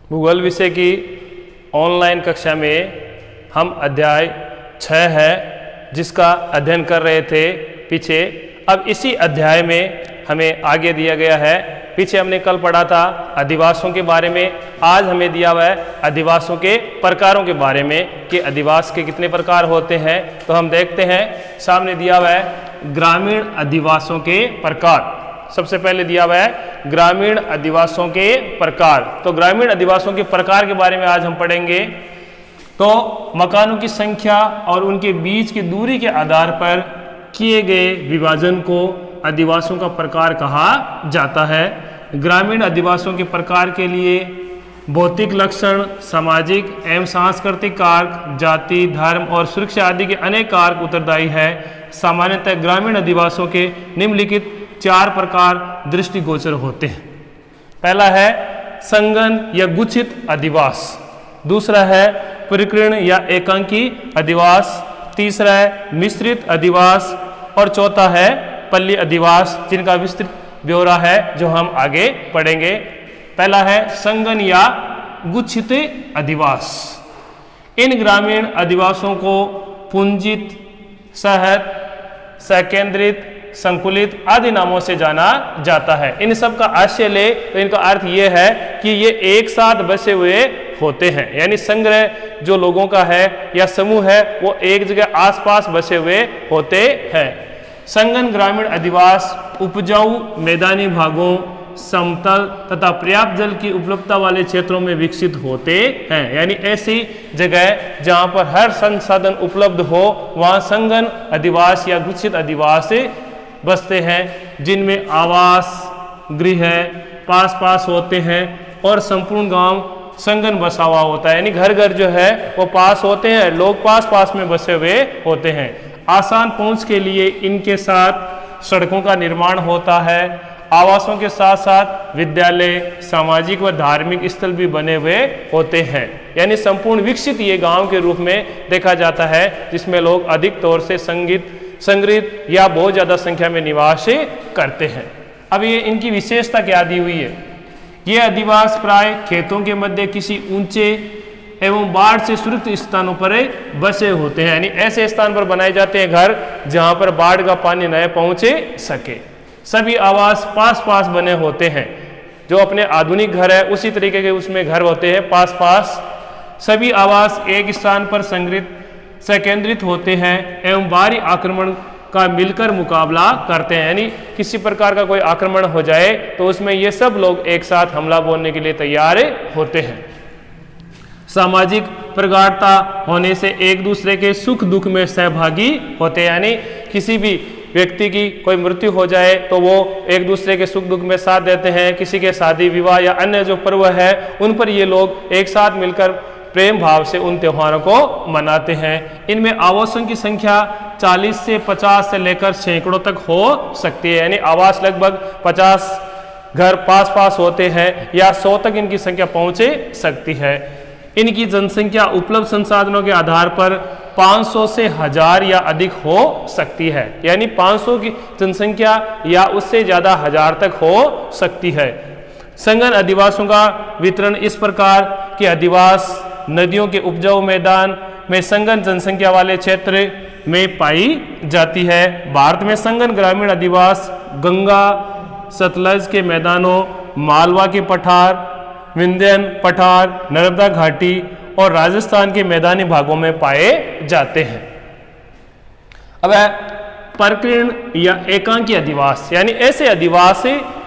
भूगोल विषय की ऑनलाइन कक्षा में हम अध्याय 6 है जिसका अध्ययन कर रहे थे पीछे। अब इसी अध्याय में हमें आगे दिया गया है, पीछे हमने कल पढ़ा था अधिवासों के बारे में, आज हमें दिया हुआ है अधिवासों के प्रकारों के बारे में कि अधिवास के कितने प्रकार होते हैं। तो हम देखते हैं, सामने दिया हुआ है ग्रामीण अधिवासों के प्रकार। सबसे पहले दिया हुआ है ग्रामीण अधिवासों के प्रकार। तो ग्रामीण अधिवासों के प्रकार के बारे में आज हम पढ़ेंगे। तो मकानों की संख्या और उनके बीच की दूरी के आधार पर किए गए विभाजन को अधिवासों का प्रकार कहा जाता है। ग्रामीण अधिवासों के प्रकार के लिए भौतिक लक्षण, सामाजिक एवं सांस्कृतिक कारक, जाति, धर्म और सुरक्षा आदि के अनेक कारक उत्तरदायी है। सामान्यतः ग्रामीण अधिवासों के निम्नलिखित 4 प्रकार दृष्टिगोचर होते हैं। पहला है संगन या गुच्छित अधिवास, दूसरा है परिकीर्ण या एकांकी अधिवास, तीसरा है मिश्रित अधिवास और चौथा है पल्ली अधिवास, जिनका विस्तृत ब्यौरा है जो हम आगे पढ़ेंगे। पहला है संगन या गुच्छित अधिवास। इन ग्रामीण अधिवासों को पुंजित, सहत, सकेंद्रित, संकुलित आदि नामों से जाना जाता है। इन सब का आशय ले तो इनका अर्थ ये है कि ये एक साथ बसे हुए होते हैं, यानी संग्रह जो लोगों का है या समूह है वो एक जगह आसपास बसे हुए होते हैं। संगन ग्रामीण अधिवास उपजाऊ मैदानी भागों, समतल तथा पर्याप्त जल की उपलब्धता वाले क्षेत्रों में विकसित होते हैं, यानी ऐसी जगह जहां पर हर संसाधन उपलब्ध हो वहां संगन अधिवास या गुच्छित अधिवास बसते हैं, जिनमें आवास गृह पास पास होते हैं और संपूर्ण गांव संगन बसा हुआ होता है, यानी घर घर जो है वो पास होते हैं, लोग पास पास में बसे हुए होते हैं। आसान पहुंच के लिए इनके साथ सड़कों का निर्माण होता है। आवासों के साथ साथ विद्यालय, सामाजिक व धार्मिक स्थल भी बने हुए होते हैं, यानी संपूर्ण विकसित ये गांव के रूप में देखा जाता है, जिसमें लोग अधिक तौर से संग्रहित या बहुत ज़्यादा संख्या में निवास करते हैं। अब ये इनकी विशेषता क्या दी हुई है? ये अधिवास प्राय खेतों के मध्य किसी ऊंचे एवं बाढ़ से सुरक्षित स्थानों पर बसे होते हैं, यानी ऐसे स्थान पर बनाए जाते हैं घर जहां पर बाढ़ का पानी न पहुंचे सके। सभी आवास पास पास बने होते हैं, जो अपने आधुनिक घर है उसी तरीके के उसमें घर होते हैं पास पास। सभी आवास एक स्थान पर संकेंद्रित होते हैं एवं बाहरी आक्रमण का मिलकर मुकाबला करते हैं, यानी किसी प्रकार का कोई आक्रमण हो जाए तो उसमें ये सब लोग एक साथ हमला बोलने के लिए तैयार होते हैं। सामाजिक प्रगाढ़ता होने से एक दूसरे के सुख दुख में सहभागी होते हैं, यानी किसी भी व्यक्ति की कोई मृत्यु हो जाए तो वो एक दूसरे के सुख दुख में साथ देते हैं। किसी के शादी विवाह या अन्य जो पर्व है उन पर ये लोग एक साथ मिलकर प्रेम भाव से उन त्योहारों को मनाते हैं। इनमें आवासों की संख्या 40 से 50 से लेकर सैकड़ों तक हो सकती है, यानी आवास लगभग 50 घर पास पास होते हैं या 100 तक इनकी संख्या पहुंचे सकती है। इनकी जनसंख्या उपलब्ध संसाधनों के आधार पर 500 से 1000 या अधिक हो सकती है, यानी 500 की जनसंख्या या उससे ज़्यादा 1000 तक हो सकती है। संगन अधिवासों का वितरण इस प्रकार कि अधिवास नदियों के उपजाऊ मैदान में संगन जनसंख्या वाले क्षेत्र में पाई जाती है। भारत में संगन ग्रामीण अधिवास गंगा सतलज के मैदानों, मालवा के पठार, विंध्यन पठार, नर्मदा घाटी और राजस्थान के मैदानी भागों में पाए जाते हैं। अब परिकीर्ण या एकांकी अधिवास, यानी ऐसे अधिवास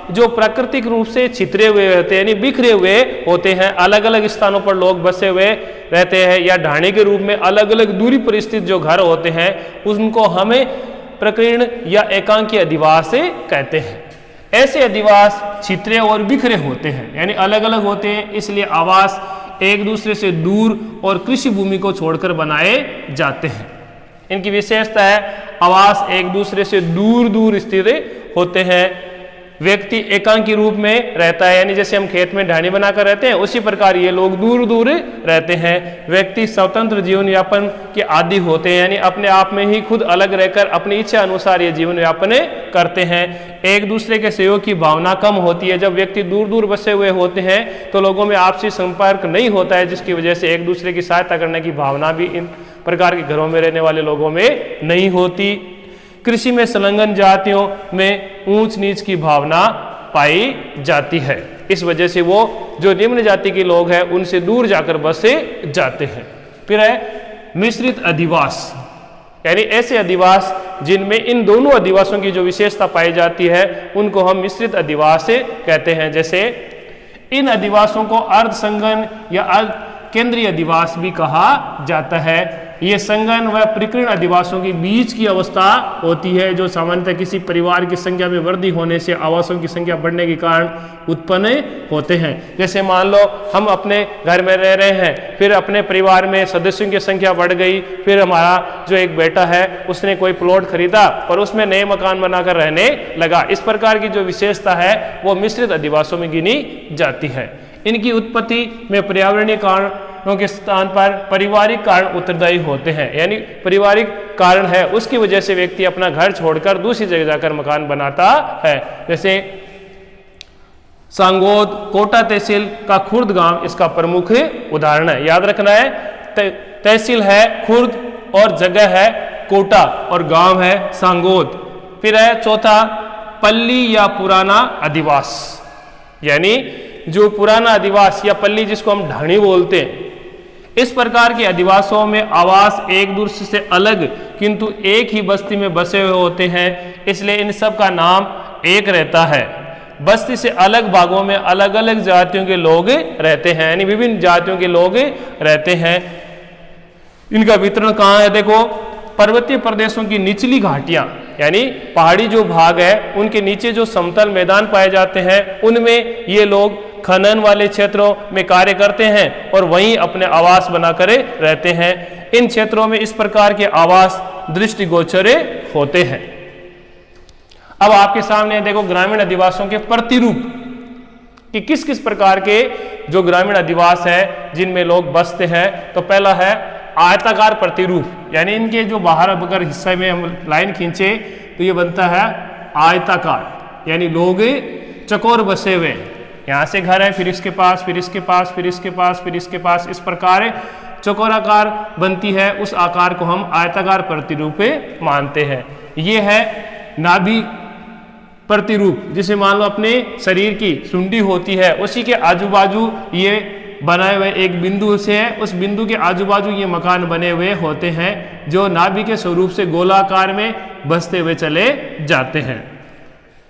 जो प्राकृतिक रूप से छितरे हुए होते हैं, यानी बिखरे हुए होते हैं, अलग अलग स्थानों पर लोग बसे हुए रहते हैं या ढाणी के रूप में अलग अलग दूरी पर स्थित जो घर होते हैं उनको हमें परिकीर्ण या एकांकी अधिवास कहते हैं। ऐसे अधिवास छितरे और बिखरे होते हैं, यानी अलग अलग होते हैं, इसलिए आवास एक दूसरे से दूर और कृषि भूमि को छोड़कर बनाए जाते हैं। इनकी विशेषता है आवास एक दूसरे से दूर दूर स्थित होते हैं, व्यक्ति एकांकी रूप में रहता है, यानी जैसे हम खेत में ढाणी बनाकर रहते हैं उसी प्रकार ये लोग दूर दूर रहते हैं। व्यक्ति स्वतंत्र जीवन यापन के आदी होते हैं, यानी अपने आप में ही खुद अलग रहकर अपनी इच्छा अनुसार ये जीवन यापन करते हैं। एक दूसरे के सहयोग की भावना कम होती है। जब व्यक्ति दूर दूर बसे हुए होते हैं तो लोगों में आपसी संपर्क नहीं होता है, जिसकी वजह से एक दूसरे की सहायता करने की भावना भी इन प्रकार के घरों में रहने वाले लोगों में नहीं होती। कृषि में संलग्न जातियों में ऊंच नीच की भावना पाई जाती है, इस वजह से वो जो निम्न जाति के लोग हैं उनसे दूर जाकर बसे जाते हैं। फिर है मिश्रित अधिवास, यानी ऐसे अधिवास जिनमें इन दोनों अधिवासों की जो विशेषता पाई जाती है उनको हम मिश्रित अधिवास कहते हैं। जैसे इन अधिवासों को अर्ध संगन या अर्ध केंद्रीय अधिवास भी कहा जाता है। ये संगन व प्रकीर्ण अधिवासों के बीच की अवस्था होती है, जो सामान्यतः किसी परिवार की संख्या में वृद्धि होने से आवासों की संख्या बढ़ने के कारण उत्पन्न होते हैं। जैसे मान लो हम अपने घर में रह रहे हैं, फिर अपने परिवार में सदस्यों की संख्या बढ़ गई, फिर हमारा जो एक बेटा है उसने कोई प्लॉट खरीदा और उसमें नए मकान बनाकर रहने लगा। इस प्रकार की जो विशेषता है वो मिश्रित अधिवासों में गिनी जाती है। इनकी उत्पत्ति में पर्यावरणीय कारणों के स्थान पर पारिवारिक कारण उत्तरदायी होते हैं, यानी पारिवारिक कारण है उसकी वजह से व्यक्ति अपना घर छोड़कर दूसरी जगह जाकर मकान बनाता है। जैसे सांगोद कोटा तहसील का खुर्द गांव इसका प्रमुख उदाहरण है। याद रखना है, तहसील है खुर्द और जगह है कोटा और गांव है सांगोद। फिर है चौथा पल्ली या पुराना अधिवास, यानी जो पुराना अधिवास या पल्ली जिसको हम ढाणी बोलते हैं, इस प्रकार के अधिवासों में आवास एक दूसरे से अलग किंतु एक ही बस्ती में बसे हुए होते हैं, इसलिए इन सब का नाम एक रहता है। बस्ती से अलग भागों में अलग अलग जातियों के लोग रहते हैं, यानी विभिन्न जातियों के लोग रहते हैं। इनका वितरण कहाँ है? देखो, पर्वतीय प्रदेशों की निचली घाटियां यानी पहाड़ी जो भाग है उनके नीचे जो समतल मैदान पाए जाते हैं उनमें ये लोग खनन वाले क्षेत्रों में कार्य करते हैं और वहीं अपने आवास बनाकर रहते हैं। इन क्षेत्रों में इस प्रकार के आवास दृष्टिगोचर होते हैं। अब आपके सामने देखो ग्रामीण अधिवासों के प्रतिरूप कि किस किस प्रकार के जो ग्रामीण अधिवास है जिनमें लोग बसते हैं। तो पहला है आयताकार प्रतिरूप, यानी इनके जो बाहर अगर हिस्से में हम लाइन खींचे तो ये बनता है आयताकार, यानी लोग चकोर बसे हुए, यहाँ से घर है फिर इसके पास फिर इसके पास फिर इसके पास फिर इसके पास, इस प्रकार चकोराकार बनती है। उस आकार को हम आयताकार प्रतिरूप मानते हैं। ये है नाभि प्रतिरूप, जिसे मान लो अपने शरीर की सुंडी होती है उसी के आजू बाजू ये बनाए हुए एक बिंदु से है, उस बिंदु के आजू बाजू ये मकान बने हुए होते हैं जो नाभि के स्वरूप से गोलाकार में बसते हुए चले जाते हैं।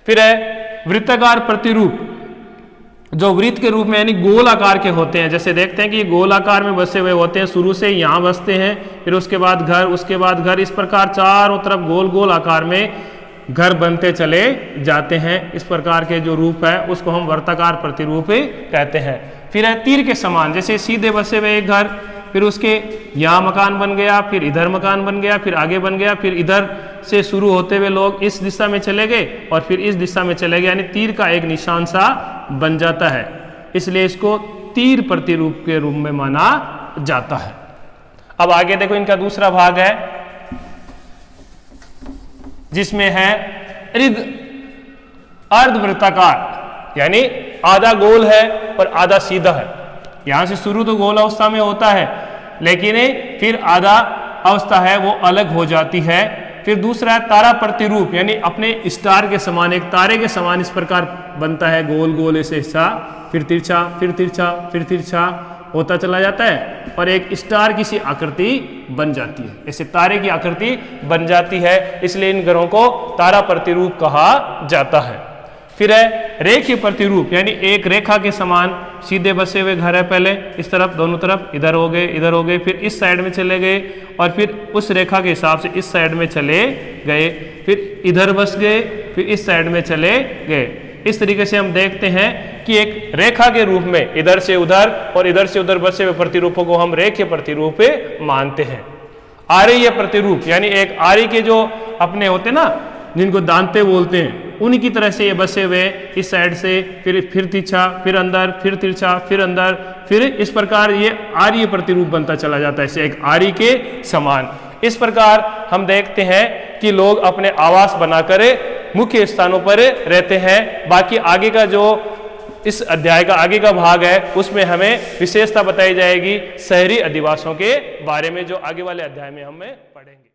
फिर है वृत्ताकार प्रतिरूप, जो वृत्त के रूप में यानी गोल आकार के होते हैं। जैसे देखते हैं कि ये गोल आकार में बसे हुए होते हैं, शुरू से यहाँ बसते हैं फिर उसके बाद घर, उसके बाद घर, इस प्रकार चारों तरफ गोल गोल आकार में घर बनते चले जाते हैं। इस प्रकार के जो रूप है उसको हम वृत्ताकार प्रतिरूप कहते हैं। फिर है तीर के समान, जैसे सीधे बसे हुए एक घर, फिर उसके यहाँ मकान बन गया, फिर इधर मकान बन गया, फिर आगे बन गया, फिर इधर से शुरू होते हुए लोग इस दिशा में चले गए और फिर इस दिशा में चले गए, यानी तीर का एक निशान सा बन जाता है, इसलिए इसको तीर प्रतिरूप के रूप में माना जाता है। अब आगे देखो इनका दूसरा भाग है जिसमें है अर्धवृत्ताकार, यानी आधा गोल है और आधा सीधा है। यहां से शुरू तो गोल अवस्था में होता है लेकिन फिर आधा अवस्था है वो अलग हो जाती है। फिर दूसरा है तारा प्रतिरूप, यानी अपने स्टार के समान, एक तारे के समान इस प्रकार बनता है, गोल गोल ऐसे हिस्सा, फिर तिरछा फिर तिरछा फिर तिरछा होता चला जाता है और एक स्टार की सी आकृति बन जाती है, ऐसे तारे की आकृति बन जाती है, इसलिए इन घरों को तारा प्रतिरूप कहा जाता है। फिर है रेखीय प्रतिरूप, यानी एक रेखा के समान सीधे बसे हुए घर है, पहले इस तरफ दोनों तरफ इधर हो गए, फिर इस साइड में चले गए और फिर उस रेखा के हिसाब से इस साइड में चले गए, फिर इधर बस गए, फिर इस साइड में चले गए। इस तरीके से हम देखते हैं कि एक रेखा के रूप में इधर से उधर और इधर से उधर बसे हुए प्रतिरूपों को हम रेखीय प्रतिरूप मानते हैं। आर्य प्रतिरूप, यानी एक आर्य के जो अपने होते ना जिनको दांते बोलते हैं, उन्हीं की तरह से ये बसे हुए इस साइड से फिर तिरछा, फिर अंदर, फिर तिरछा, फिर अंदर, फिर इस प्रकार ये आर्य प्रतिरूप बनता चला जाता है, एक आर्य के समान। इस प्रकार हम देखते हैं कि लोग अपने आवास बनाकर मुख्य स्थानों पर रहते हैं। बाकी आगे का जो इस अध्याय का आगे का भाग है उसमें हमें विशेषता बताई जाएगी शहरी अधिवासियों के बारे में, जो आगे वाले अध्याय में हम पढ़ेंगे।